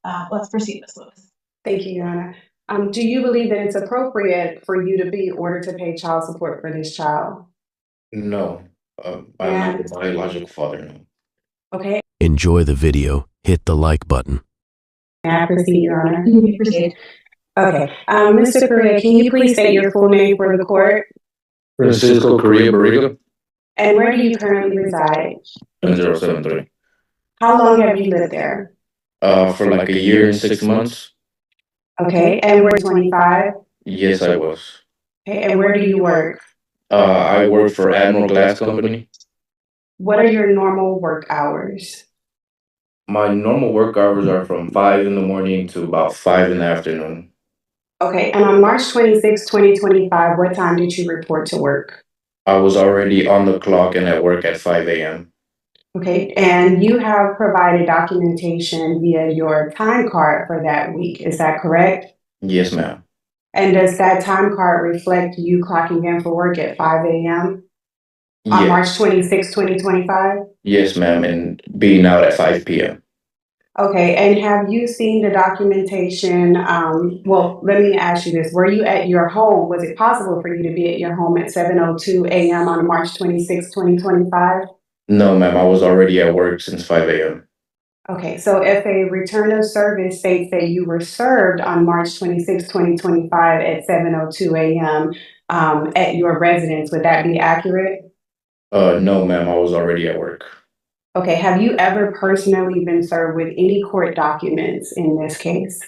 Let's proceed, Ms. Lewis. Thank you, Your Honor. Do you believe that it's appropriate for you to be ordered to pay child support for this child? No, I'm not the biological father, no. Okay. Enjoy the video, hit the like button. May I proceed, Your Honor? You may proceed. Okay. Mr. Correa, can you please state your full name for the court? Francisco Correa Barriga, And where do you currently reside? 1073. How long have you lived there? For like a year and 6 months. Okay. And we're 25? Yes, I was. Okay. And where do you work? I work for Admiral Glass Company. What are your normal work hours? My normal work hours are from 5 in the morning to about 5 in the afternoon. Okay. And on March 26, 2025, what time did you report to work? I was already on the clock and at work at 5 a.m. Okay. And you have provided documentation via your time card for that week. Is that correct? Yes, ma'am. And does that time card reflect you clocking in for work at 5 a.m. on March 26, 2025? Yes, ma'am, and being out at 5 p.m. Okay, and have you seen the documentation? Well, let me ask you this. Were you at your home? Was it possible for you to be at your home at 7:02 a.m. on March 26, 2025? No, ma'am, I was already at work since 5 a.m. Okay, so if a return of service states that you were served on March 26, 2025 at 7:02 a.m. At your residence, would that be accurate? No, ma'am, I was already at work. Okay, have you ever personally been served with any court documents in this case?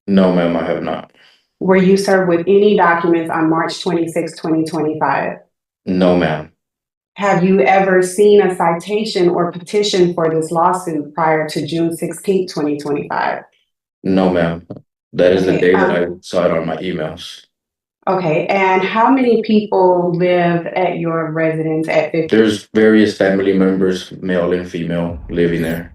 No, ma'am, I have not. Were you served with any documents on March 26, 2025? No, ma'am. Have you ever seen a citation or petition for this lawsuit prior to June 16, 2025? No, ma'am. That is the Okay, day that I saw it on my emails. Okay, and how many people live at your residence at 50? There's various family members, male and female, living there.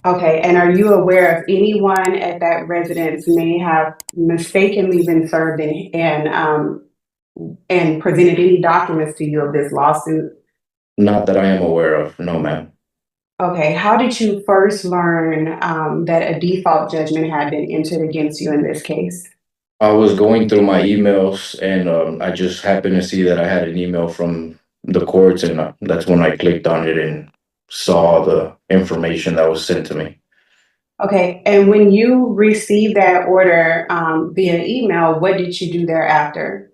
Okay, and are you aware of anyone at that residence may have mistakenly been served and presented any documents to you of this lawsuit? Not that I am aware of, no, ma'am. Okay, how did you first learn that a default judgment had been entered against you in this case? I was going through my emails and I just happened to see that I had an email from the courts, and that's when I clicked on it and saw the information that was sent to me. Okay, and when you received that order via email, what did you do thereafter?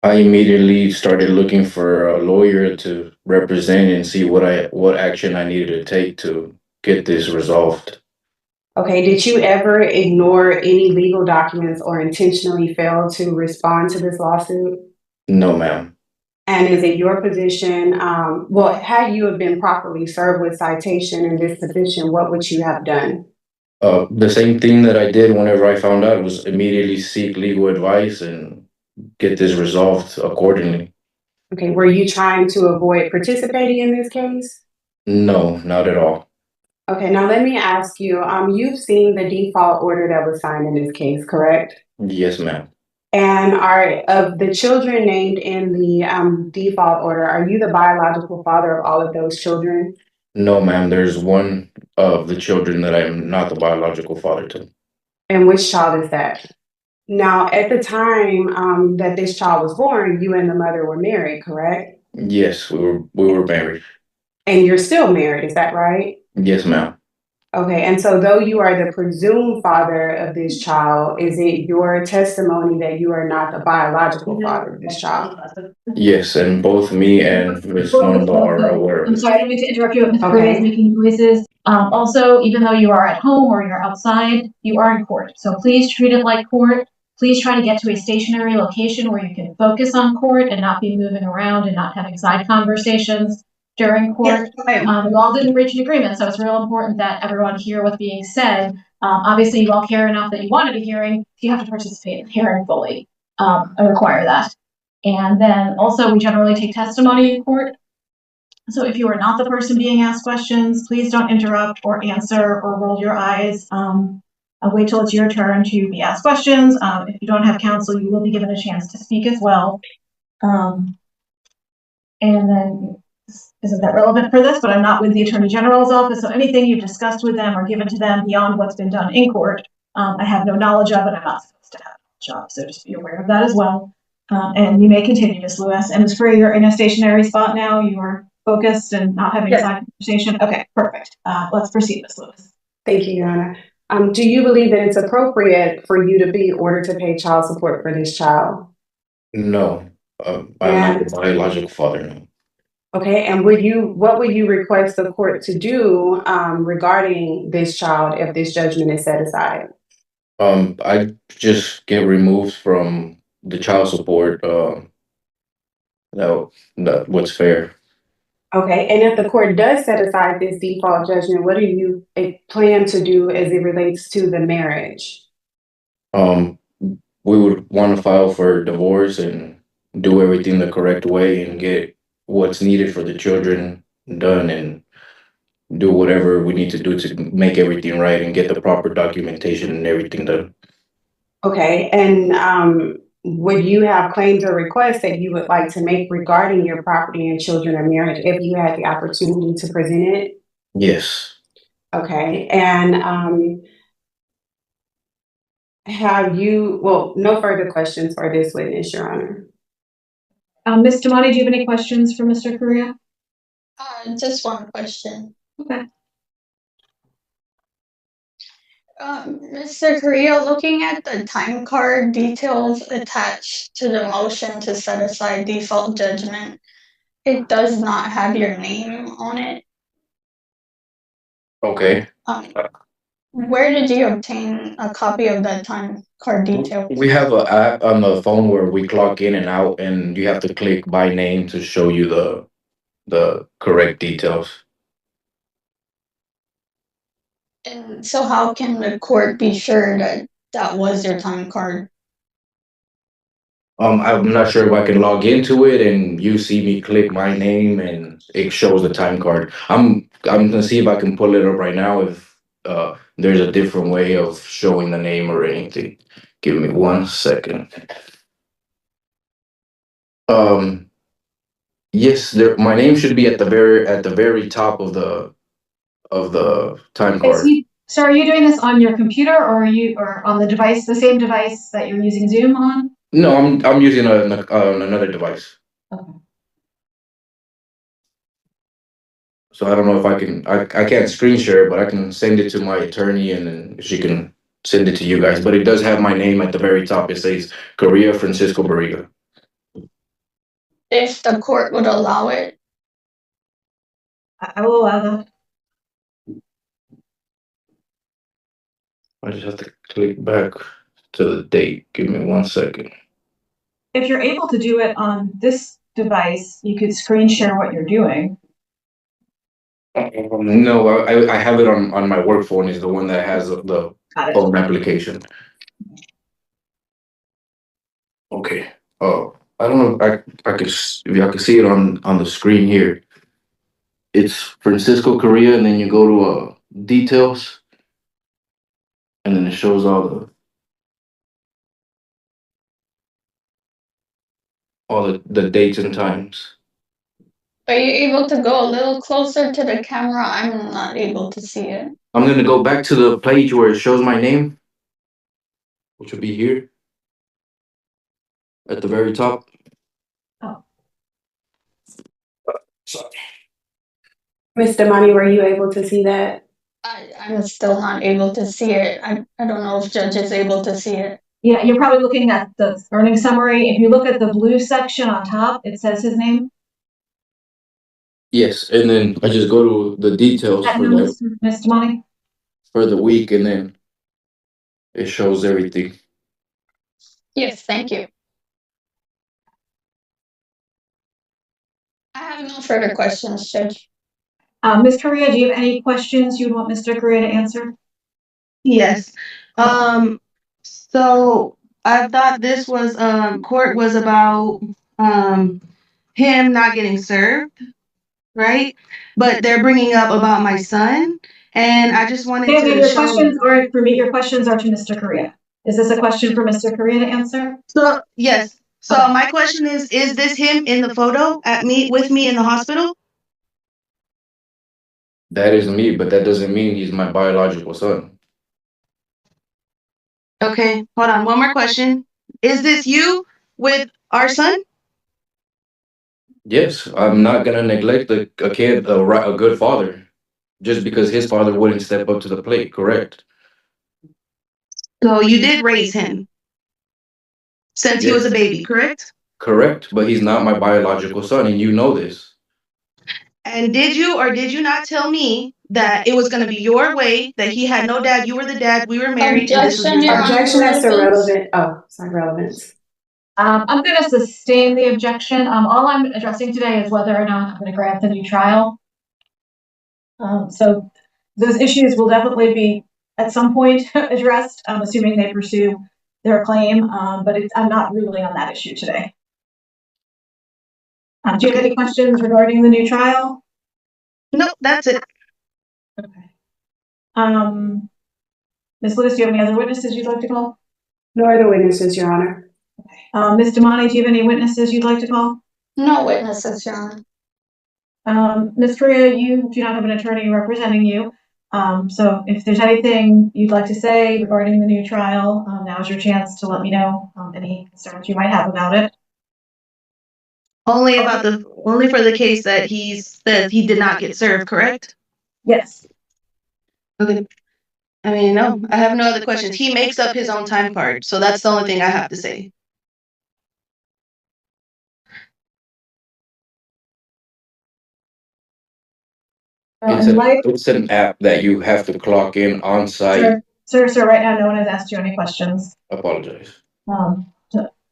I immediately started looking for a lawyer to represent and see what action I needed to take to get this resolved. Okay, did you ever ignore any legal documents or intentionally fail to respond to this lawsuit? No, ma'am. And is it your position, well, had you have been properly served with citation in this position, what would you have done? The same thing that I did whenever I found out was immediately seek legal advice and get this resolved accordingly. Okay, were you trying to avoid participating in this case? No, not at all. Okay, now let me ask you, you've seen the default order that was signed in this case, correct? Yes, ma'am. And are of the children named in the default order, are you the biological father of all of those children? No, ma'am. There's one of the children that I'm not the biological father to. And which child is that? Now, at the time that this child was born, you and the mother were married, correct? Yes, we were married. And you're still married, is that right? Yes, ma'am. Okay, and so though you are the presumed father of this child, is it your testimony that you are not the biological father of this child? Yes, and both me and Miss Wanda are aware of I'm it. sorry, I didn't mean to interrupt you, but Ms. Okay. Correa is making noises. Also, even though you are at home or you're outside, you are in court. So please treat it like court. Please try to get to a stationary location where you can focus on court and not be moving around and not having side conversations during court. Yes, we all didn't reach an agreement, so it's real important that everyone hear what's being said. Obviously, you all care enough that you wanted a hearing. You have to participate in the hearing fully. I require that. And then also, we generally take testimony in court. So if you are not the person being asked questions, please don't interrupt or answer or roll your eyes. Wait till it's your turn to be asked questions. If you don't have counsel, you will be given a chance to speak as well. And then, isn't that relevant for this? But I'm not with the Attorney General's office, so anything you've discussed with them or given to them beyond what's been done in court I have no knowledge of, and I'm not supposed to have a job, so just be aware of that as well. And you may continue, Ms. Lewis. And Ms. Free, you're in a stationary spot now. You are focused and not having a side conversation. Okay, perfect. Let's proceed, Ms. Lewis. Thank you, Your Honor. Do you believe that it's appropriate for you to be ordered to pay child support for this child? No, I'm not the biological father. No. Okay, and what would you request the court to do regarding this child if this judgment is set aside? I just get removed from the child support. That what's fair. Okay, and if the court does set aside this default judgment, what do you plan to do as it relates to the marriage? We would want to file for divorce and do everything the correct way and get what's needed for the children done and do whatever we need to do to make everything right and get the proper documentation and everything done. Okay, and would you have claims or requests that you would like to make regarding your property and children or marriage if you had the opportunity to present it? Yes. Okay, and no further questions for this witness, Your Honor. Ms. Damani, do you have any questions for Mr. Correa? Just one question. Okay. Mr. Correa, looking at the time card details attached to the motion to set aside default judgment, it does not have your name on it. Okay. Where did you obtain a copy of that time card detail? We have an app on the phone where we clock in and out, and you have to click by name to show you the correct details. And so how can the court be sure that that was your time card? I'm not sure if I can log into it and you see me click my name and it shows the time card. I'm gonna see if I can pull it up right now if there's a different way of showing the name or anything. Give me 1 second. Yes, my name should be at the very top of the time card. So are you doing this on your computer or on the device, the same device that you're using Zoom on? No, I'm using another device. Okay. So I don't know if I can't screen share, but I can send it to my attorney and then she can send it to you guys. But it does have my name at the very top. It says Correa Francisco Barriga. If the court would allow it. I will allow that. I just have to click back to the date. Give me 1 second. If you're able to do it on this device, you could screen share what you're doing. No, I have it on my work phone. Is the one that has the phone application. Okay. Oh, I don't know if I could if y'all can see it on the screen here. It's Francisco Correa, and then you go to details, and then it shows all the dates and times. Are you able to go a little closer to the camera? I'm not able to see it. I'm gonna go back to the page where it shows my name, which will be here at the very top. Oh. Sorry. Ms. Damani, were you able to see that? I'm still not able to see it. I don't know if judge is able to see it. Yeah, you're probably looking at the earnings summary. If you look at the blue section on top, it says his name. Yes, and then I just go to the details Ms. Damani? For the week, and then it shows everything. Yes, thank you. I have no further questions, Judge. Ms. Correa, do you have any questions you would want Mr. Correa to answer? Yes. So I thought this was court was about him not getting served, right? But they're bringing up about my son, and I just wanted to Your show. questions are for me. Your questions are to Mr. Correa. Is this a question for Mr. Correa to answer? So yes. So my question is this him in the photo with me in the hospital? That is me, but that doesn't mean he's my biological son. Okay, hold on. One more question. Is this you with our son? Yes, I'm not gonna neglect a kid, a good father, just because his father wouldn't step up to the plate. Correct. So you did raise him since he was a Yes, baby, correct? correct. But he's not my biological son, and you know this. And did you or did you not tell me that it was going to be your way, that he had no dad, you were the dad, we were married, and this was Objection, your Your son? Honor. Objection as to Relevance. relevant, oh, sorry, relevance. I'm going to sustain the objection. All I'm addressing today is whether or not I'm going to grant the new trial. So those issues will definitely be at some point addressed, assuming they pursue their claim, but I'm not ruling on that issue today. Do you have any questions regarding the new trial? No, that's it. Okay. Ms. Lewis, do you have any other witnesses you'd like to call? No other witnesses, Your Honor. Ms. Damani, do you have any witnesses you'd like to call? No witnesses, Your Honor. Ms. Correa, you do not have an attorney representing you. So if there's anything you'd like to say regarding the new trial, now's your chance to let me know any concerns you might have about it. Only for the case that he did not get served, correct? Yes. Okay. I mean, no, I have no other questions. He makes up his own time card, so that's the only thing I have to say. It's an app that you have to clock in on site. Sir, right now no one has asked you any questions. Apologize.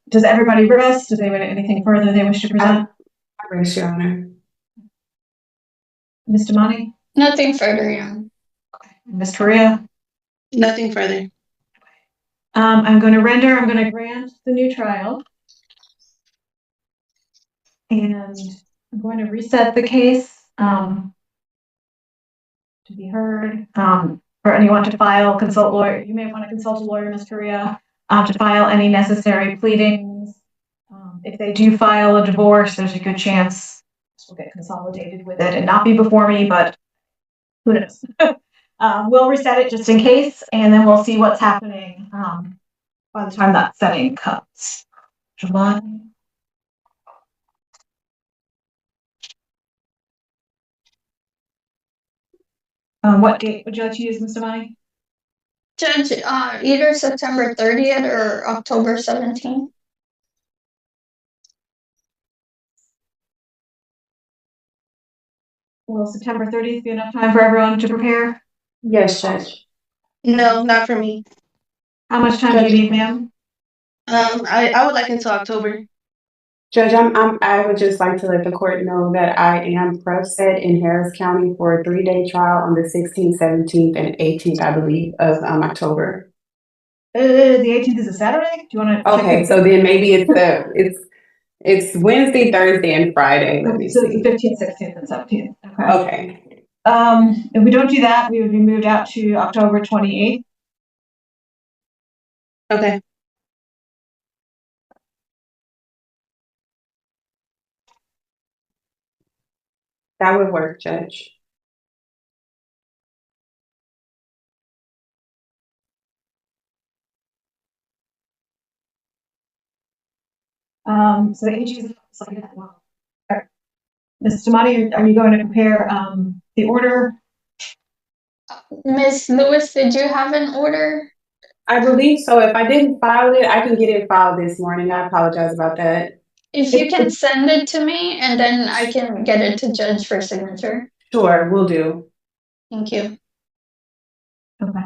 Does everybody rest? Does anybody have anything further they wish to present? I rest, Your Honor. Ms. Damani? Nothing further, Your Honor. Ms. Correa? Nothing further. I'm going to grant the new trial. And I'm going to reset the case to be heard. For anyone to file, consult lawyer. You may want to consult a lawyer, Ms. Correa, to file any necessary pleadings. If they do file a divorce, there's a good chance this will get consolidated with it and not be before me, but who knows? We'll reset it just in case, and then we'll see what's happening by the time that setting comes. July. What date would you like to use, Mr. Money? Judge, either September 30th or October 17th. Will September 30th be enough time for everyone to prepare? Yes, Judge. No, not for me. How much time do you need, ma'am? I would like until October. Judge, I would just like to let the court know that I am pro set in Harris County for a 3-day trial on the 16th, 17th, and 18th, I believe, of October. The 18th is a Saturday? Do you want to? Okay, so then maybe it's Wednesday, Thursday, and Friday. Let me So see. it's the 15th, 16th, and 17th. Okay. Okay. If we don't do that, we would be moved out to October 28th. Okay. That would work, Judge. So the AG is something that well. Ms. Damani, are you going to prepare the order? Ms. Lewis, did you have an order? I believe so. If I didn't file it, I can get it filed this morning. I apologize about that. If you can send it to me, and then I can get it to Judge for signature. Sure, will do. Thank you. Okay.